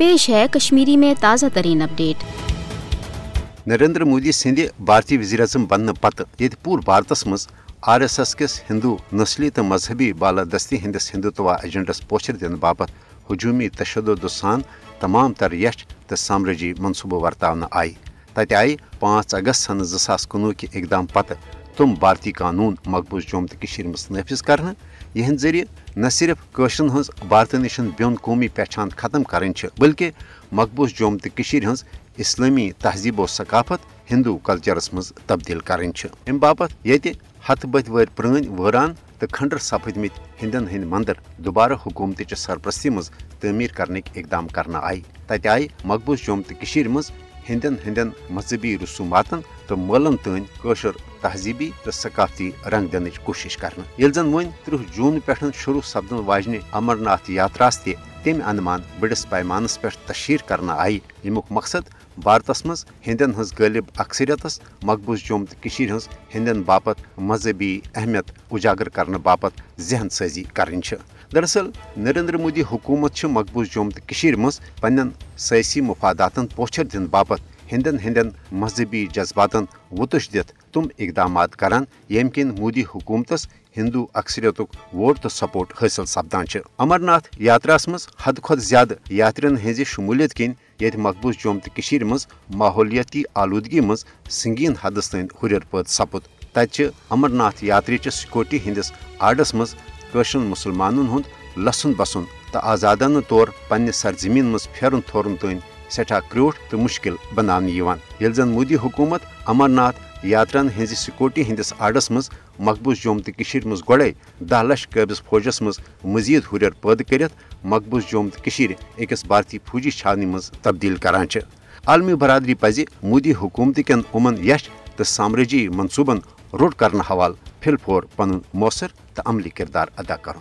पेश है कश्मीरी में ताज़ा तरीन अपडेट। नरेंद्र मोदी सिंध भारतीय वज़ीर आज़म बनने पत ये पूर भारतस मज RSS किस हिंदू नस्ली तो मजहबी बालादस्ती हंदिस हिंदुत्व एजेंडस पोचर दिन बाबत हजूमी तशद्दुद सान तमाम तर यश तो साम्राजी मनसूबह वर्तावन आई। तत आई 5 अगस्त सन 2019 कि इकदाम पत तुम भारतीय कानून मकबूज जोम तो मज नफिज कर यह जरिए न सिर्फ कशरन हज भारत निशन बिन कौमी पहचान खत्म करें बल्कि मकबूज जोम तो हज इस्लामी तहजीब और सकाफत हिंदू कल्चरस मज तब्दील करें अम बाबत ये हथ बथ वर प्रान वरान तो खंडर सपदमित हिंदन हंद मंदिर दोबारा हुकूमत सरपरस्ती मज तमीर करने इकदाम करना आई। तत आई मकबूज जोम तो मज हिंदन मजहबी रसूमातन तो मलन तन कशर तहजीबी तो सकाफती रंग दिन कोशिश करना ये जन वन 30 जून पे शुरू सपदन वाजने अमरनाथ यात्रास तम अनुमान बड़स पैमानस पे तशहीर करना आई। यमुक मकसद भारतस मज हिंदन हज गालिब अक्सरियतस मकबूज जोम तो हज हिंदन बापत मजहबी अहमियत उजागर करने बापत जहन साजी करें। दरअसल नरेंद्र मोदी हुकूमत मकबूज जोम तो मज पन्न सियासी मुफादातन पोचर दिन बापत हिंदन मजहबी जज्बातन वुतुश दित तुम इकदाम करान येम किन मोदी हुकूमतस हिंदू अक्सरियत वोट तो सपोर्ट हासिल सपदान। अमरनाथ यात्रास मज हद खुद ज्यादा यात्रियन हज शमूलियत किन ये मकबूज जोम तो मज माहौलियाती आलूदगी मज संगीन हदस तन हुर पद सपुद। तत अमरनाथ यात्री सिक्योरिटी हंदिस आडस मज कशरन मुसलमानन हुंद लसन बसन तो आजादाना तौर पन्ने सरजमीन मज फेरन थोरन तन सठा क्रूठ तो मुश्किल बनान ये जन मोदी हुकूमत अमरनाथ यात्रान हज सिक्योरिटी हंदिस आडस मज मकबूज जोम तो मज गोड़े 10 लाख कबिज फौजस मज मजीद हुर पद कर मकबूज जोम तो अकिस भारतीय फौजी छावनी मज तब्दील करान। आलमी बरादरी पज मोदी हुकूमत कन उमन यश तो साम्राजी मनसूबन रोट करने हवाल फिलफोर पन मौसर तो अमली किरदार अदा कर।